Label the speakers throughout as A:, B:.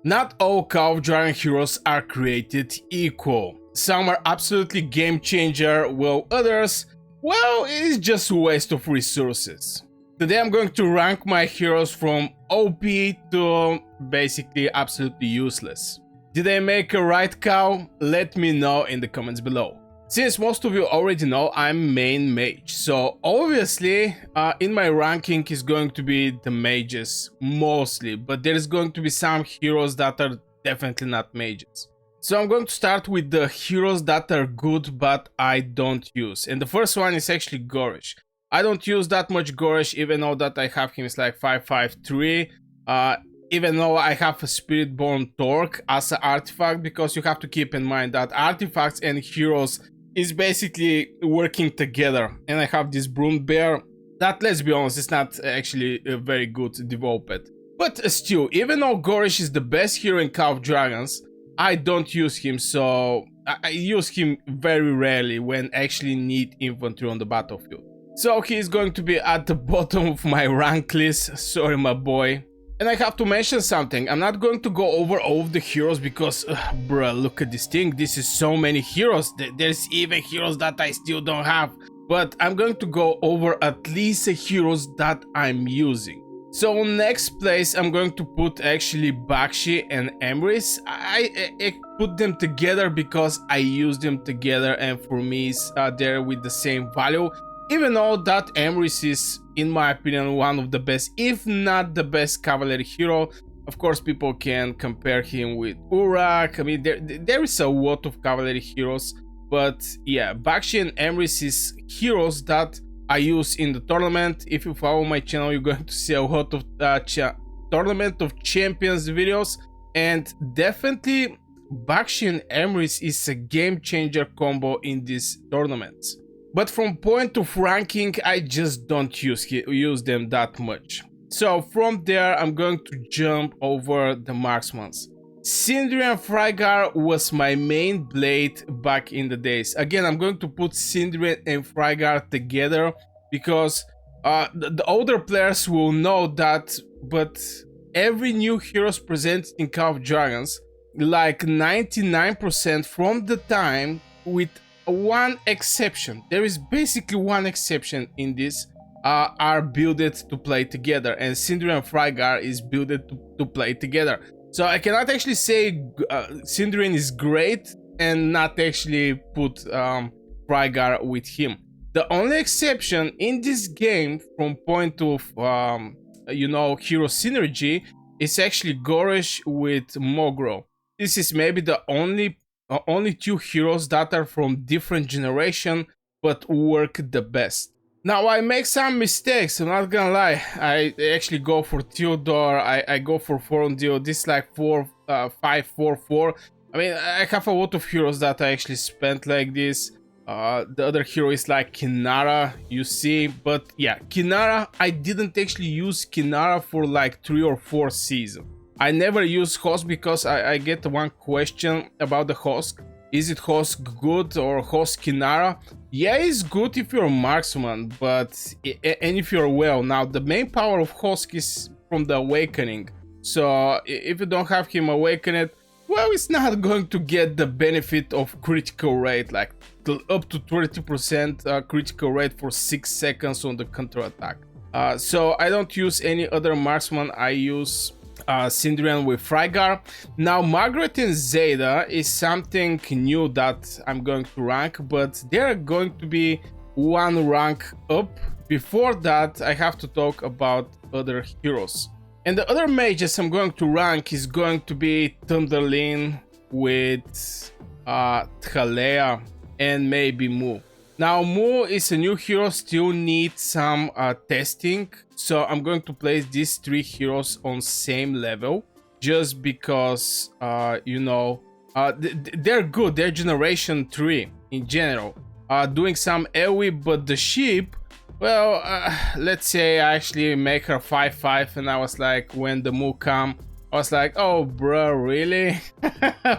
A: Not all Call of Dragon heroes are created equal. Some are absolutely game changer, while others, well, it's just a waste of resources. Today I'm going to rank my heroes from OP to basically absolutely useless. Did I make a right call? Let me know in the comments below. Since most of you already know, I'm main mage, so obviously in my ranking is going to be the mages mostly, but there's going to be some heroes that are definitely not mages. So I'm going to start with the heroes that are good but I don't use, and the first one is actually Goresh. I don't use that much Goresh, even though that I have him is like 553, even though I have a Spirit-Born Torque as an artifact, because you have to keep in mind that artifacts and heroes is basically working together, and I have this Broom Bear that, let's be honest, is not actually very good developed. But still, even though Goresh is the best hero in Call of Dragons, I don't use him, so I use him very rarely when actually need infantry on the battlefield. So he is going to be at the bottom of my rank list, sorry my boy. And I have to mention something, I'm not going to go over all of the heroes because, bruh, look at this thing, this is so many heroes, there's even heroes that I still don't have. But I'm going to go over at least the heroes that I'm using. So next place I'm going to put actually Baki and Emrys. I put them together because I use them together, and for me they're with the same value. Even though that Emrys is, in my opinion, one of the best, if not the best cavalry hero. Of course, people can compare him with Urak. I mean, there is a lot of cavalry heroes. But yeah, Baki and Emrys is heroes that I use in the tournament. If you follow my channel, you're going to see a lot of Tournament of Champions videos. And definitely, Baki and Emrys is a game changer combo in these tournaments. But from point of ranking, I just don't use them that much. So from there, I'm going to jump over the Marksmans. Sindri and Frygar was my main blade back in the days. Again, I'm going to put Sindri and Frygar together because the older players will know that, but every new heroes presented in Call of Dragons, like 99% from the time, with one exception, there is basically one exception in this, are builded to play together, and Sindri and Frygar is builded to play together. So I cannot actually say Sindri is great and not actually put Frygar with him. The only exception in this game from point of you know, hero synergy is actually Goresh with Mogro. This is maybe the only two heroes that are from different generation but work the best. Now I make some mistakes, I'm not gonna lie. I actually go for Theodore, I go for Forondio, this is like 5-4-4. I mean, I have a lot of heroes that I actually spent like this. The other hero is like Kinara, you see, but yeah, Kinara, I didn't actually use Kinara for like 3 or 4 seasons. I never use Hosk because I get one question about the Hosk. Is it Hosk good or Hosk Kinara? Yeah, it's good if you're a marksman, but and if you're well. Now, the main power of Hosk is from the awakening. So if you don't have him awakened, well, it's not going to get the benefit of critical rate, like up to 30% critical rate for 6 seconds on the counterattack. So I don't use any other marksman, I use Sindri with Frygar. Now Margaret and Zeta is something new that I'm going to rank, but they're going to be one rank up. Before that, I have to talk about other heroes. And the other mages I'm going to rank is going to be Thunderling with Thalea and maybe Mu. Now Mu is a new hero, still needs some testing, so I'm going to place these 3 heroes on same level just because you know, they're good, they're generation 3 in general, doing some AoE, but the ship, well, let's say I actually make her 5-5, and I was like, when the Mu come, I was like, oh bro, really?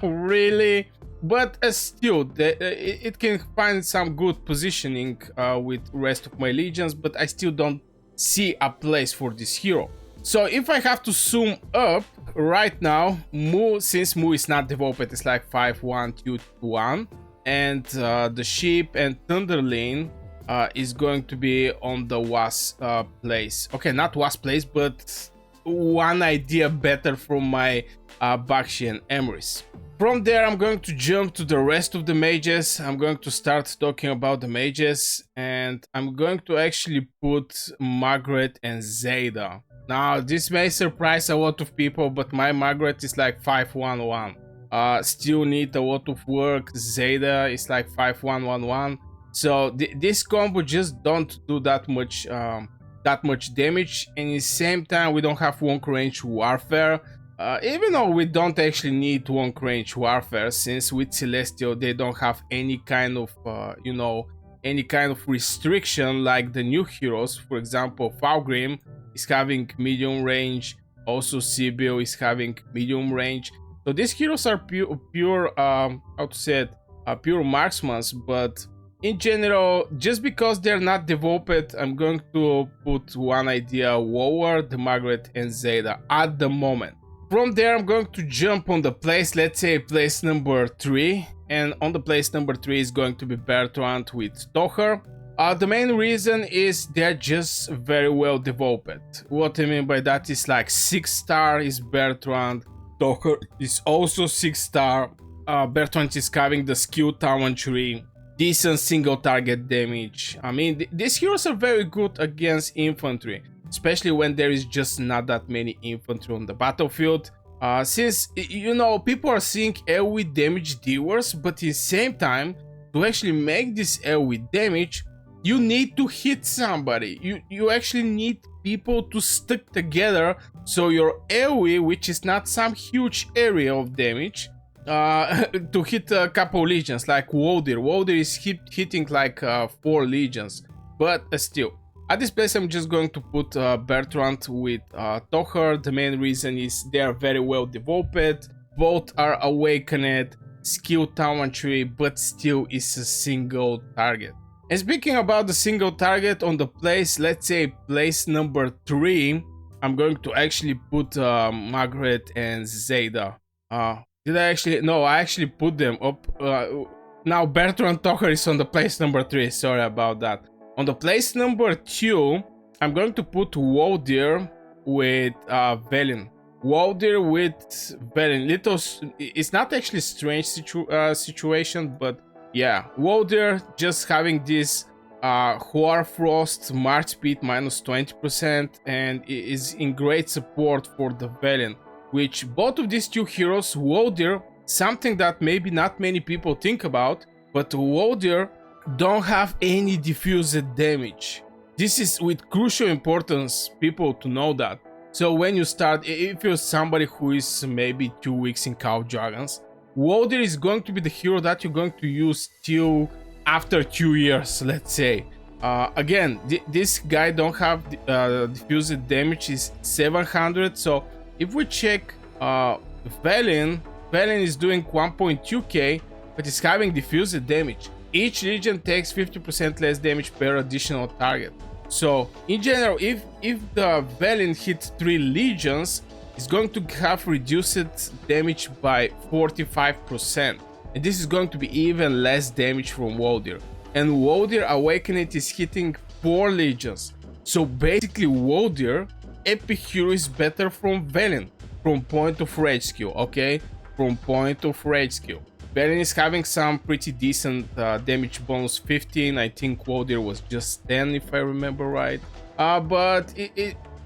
A: Really? But still, it can find some good positioning with rest of my legions, but I still don't see a place for this hero. So if I have to zoom up right now, Mu, since Mu is not developed, it's like 5-1-2-1, and the sheep and Thunderling is going to be on the was place. Okay, not was place, but one idea better from my Baki and Emrys. From there, I'm going to jump to the rest of the mages. I'm going to start talking about the mages, and I'm going to actually put Margaret and Zeta. Now, this may surprise a lot of people, but my Margaret is like 5-1-1. Still need a lot of work. Zeta is like 5-1-1-1. So this combo just don't do that much damage, and at the same time we don't have long range warfare. Even though we don't actually need long range warfare, since with Celestial they don't have any kind of any kind of restriction like the new heroes. For example, Falgrim is having medium range, also Sibyl is having medium range. So these heroes are pure how to say it, pure marksmans, but in general, just because they're not developed, I'm going to put one idea lower, the Margaret and Zeta at the moment. From there, I'm going to jump on the place, let's say place number 3, and on the place number 3 is going to be Bertrand with Toher. The main reason is they're just very well developed. What I mean by that is like 6-star is Bertrand, Toher is also 6-star, Bertrand is having the skill talent tree, decent single target damage. I mean, these heroes are very good against infantry, especially when there is just not that many infantry on the battlefield. Since, you know, people are seeing AoE damage dealers, but at the same time, to actually make this AoE damage, you need to hit somebody. You actually need people to stick together, so your AoE, which is not some huge area of damage, to hit a couple legions, like Waldyr. Waldyr is hitting like 4 legions, but still. At this place, I'm just going to put Bertrand with Toher. The main reason is they are very well developed. Both are awakened, skill talent tree, but still is a single target. And speaking about the single target on the place, let's say place number 3, I'm going to actually put Margaret and Zeta. Did I actually? No, I actually put them up. Now Bertrand Toher is on the place number 3. Sorry about that. On the place number 2, I'm going to put Waldyr with Velen. Waldyr with Velen. It's not actually a strange situation, but yeah, Waldyr just having this Hoarfrost March speed minus 20% and is in great support for the Velen. Which both of these two heroes, Waldyr, something that maybe not many people think about, but Waldyr don't have any diffused damage. This is with crucial importance, people to know that. So when you start, if you're somebody who is maybe 2 weeks in Call of Dragons, Waldyr is going to be the hero that you're going to use till after 2 years, let's say. Again, this guy don't have diffused damage, is 700, so if we check Velen is doing 1.2k, but it's having diffused damage. Each legion takes 50% less damage per additional target. So in general, if the Velen hits 3 legions, it's going to have reduced damage by 45%. And this is going to be even less damage from Waldyr. And Waldyr Awakened is hitting 4 legions. So basically Waldyr, epic hero, is better from Velen, from point of rage skill, okay? From point of rage skill. Velen is having some pretty decent damage bonus, 15, I think Waldyr was just 10 if I remember right. But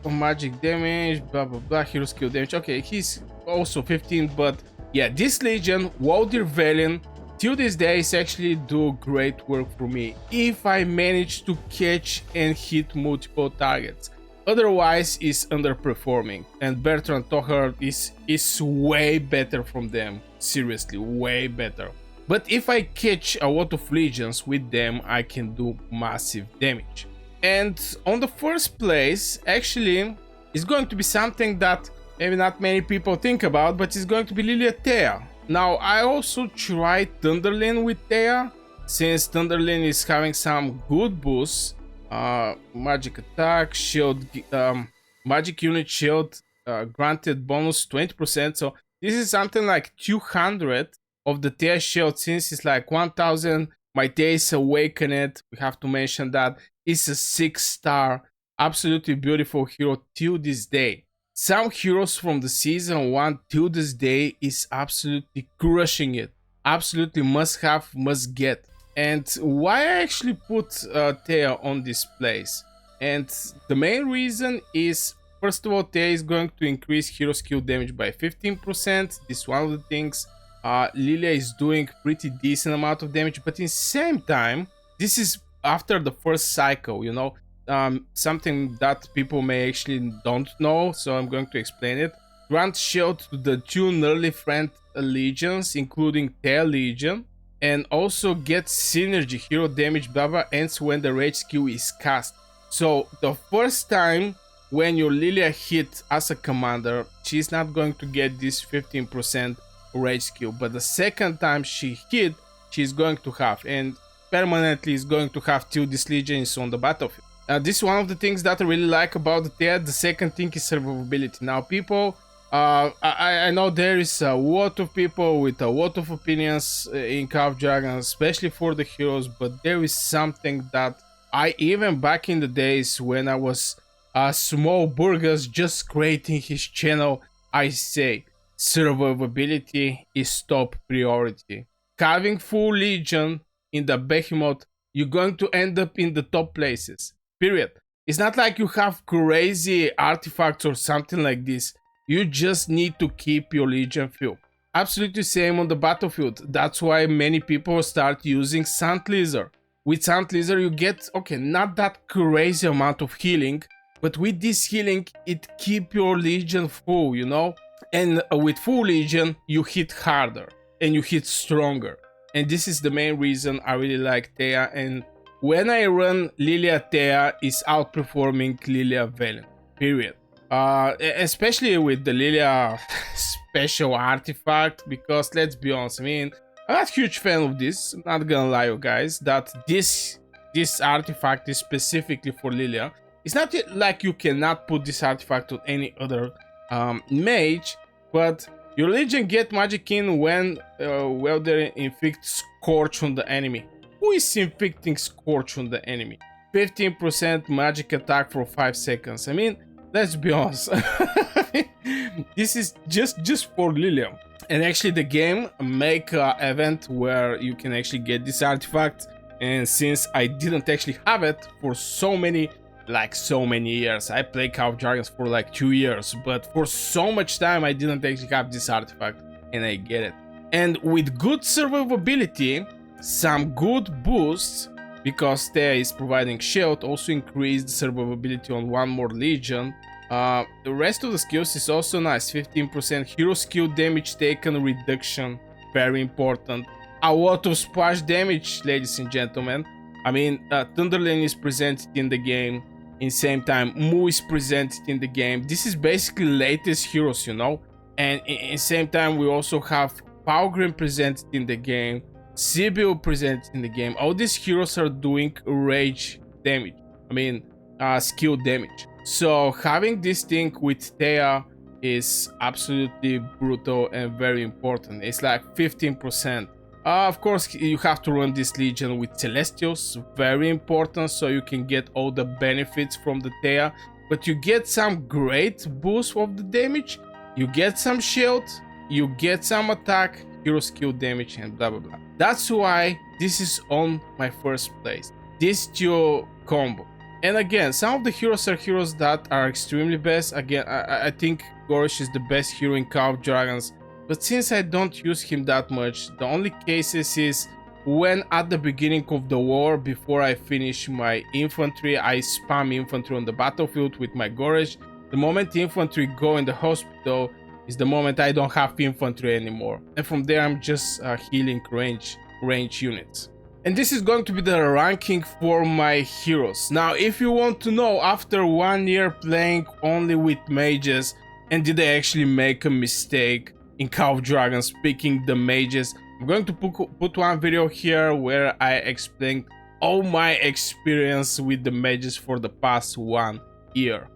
A: magic damage, blah blah blah, hero skill damage, okay, he's also 15, but yeah, this legion, Waldyr Velen, till this day is actually do great work for me, if I manage to catch and hit multiple targets. Otherwise is underperforming, and Bertrand Toher is way better from them, seriously, way better. But if I catch a lot of legions with them, I can do massive damage. And on the first place, actually, is going to be something that maybe not many people think about, but it's going to be Lilia and Theia. Now, I also tried Thunderling with Theia, since Thunderling is having some good boosts. Magic attack, shield, magic unit shield granted bonus 20%. So this is something like 200 of the Theia shield, since it's like 1000. My Theia's Awakened, we have to mention that it's a 6-star, absolutely beautiful hero till this day. Some heroes from the season 1 till this day is absolutely crushing it. Absolutely must have, must get. And why I actually put Theia on this place? And the main reason is, first of all, Theia is going to increase hero skill damage by 15%. This is one of the things. Lilia is doing pretty decent amount of damage, but in the same time, this is after the first cycle, you know, something that people may actually don't know, so I'm going to explain it. Grant shield to the 2 nearly friend legions, including Theia Legion, and also get synergy. Hero damage blah ends when the rage skill is cast. So the first time when your Lilia hit as a commander, she's not going to get this 15% rage skill, but the second time she hit, she's going to have, and permanently is going to have till this legion is on the battlefield. This is one of the things that I really like about the Theia. The second thing is survivability. Now people, I know there is a lot of people with a lot of opinions in Call of Dragons, especially for the heroes, but there is something that I, even back in the days when I was a small burgers just creating his channel, I say survivability is top priority. Having full legion in the Behemoth, you're going to end up in the top places, period. It's not like you have crazy artifacts or something like this. You just need to keep your legion full. Absolutely same on the battlefield. That's why many people start using Sand Lizard. With Sand Lizard you get, okay, not that crazy amount of healing, but with this healing it keep your legion full, you know. And with full legion you hit harder and you hit stronger, and this is the main reason I really like Theia. And when I run Lilia, Theia is outperforming Lilia Valiant, period. Especially with the Lilia special artifact, because let's be honest, I mean, I'm not a huge fan of this, I'm not gonna lie you guys, that this artifact is specifically for Lilia. It's not like you cannot put this artifact on any other mage, but your legion get magic in when Waldyr inflicts Scorch on the enemy. Who is inflicting Scorch on the enemy? 15% magic attack for 5 seconds. I mean, let's be honest. This is just for Lilia. And actually the game make an event where you can actually get this artifact, and since I didn't actually have it for so many years. I played Call of Dragons for like 2 years, but for so much time I didn't actually have this artifact, and I get it. And with good survivability, some good boosts, because Theia is providing shield, also increase the survivability on 1 more legion. The rest of the skills is also nice. 15% hero skill damage taken reduction, very important. A lot of splash damage, ladies and gentlemen. I mean, Thunderling is presented in the game. In same time, Mu is presented in the game. This is basically latest heroes, you know. And in same time, we also have Palgrim presented in the game, Sibyl presented in the game. All these heroes are doing rage damage. I mean, skill damage. So having this thing with Theia is absolutely brutal and very important. It's like 15%. Of course, you have to run this legion with Celestials, very important, so you can get all the benefits from the Theia. But you get some great boost of the damage, you get some shield, you get some attack, hero skill damage, and blah blah blah. That's why this is on my first place, this duo combo. And again, some of the heroes are heroes that are extremely best. Again, I think Goresh is the best hero in Call of Dragons. But since I don't use him that much, the only cases is when at the beginning of the war, before I finish my infantry, I spam infantry on the battlefield with my Goresh. The moment the infantry go in the hospital is the moment I don't have infantry anymore. And from there I'm just healing range units. And this is going to be the ranking for my heroes. Now, if you want to know, after 1 year playing only with mages, and did I actually make a mistake in Call of Dragons picking the mages, I'm going to put one video here where I explain all my experience with the mages for the past 1 year.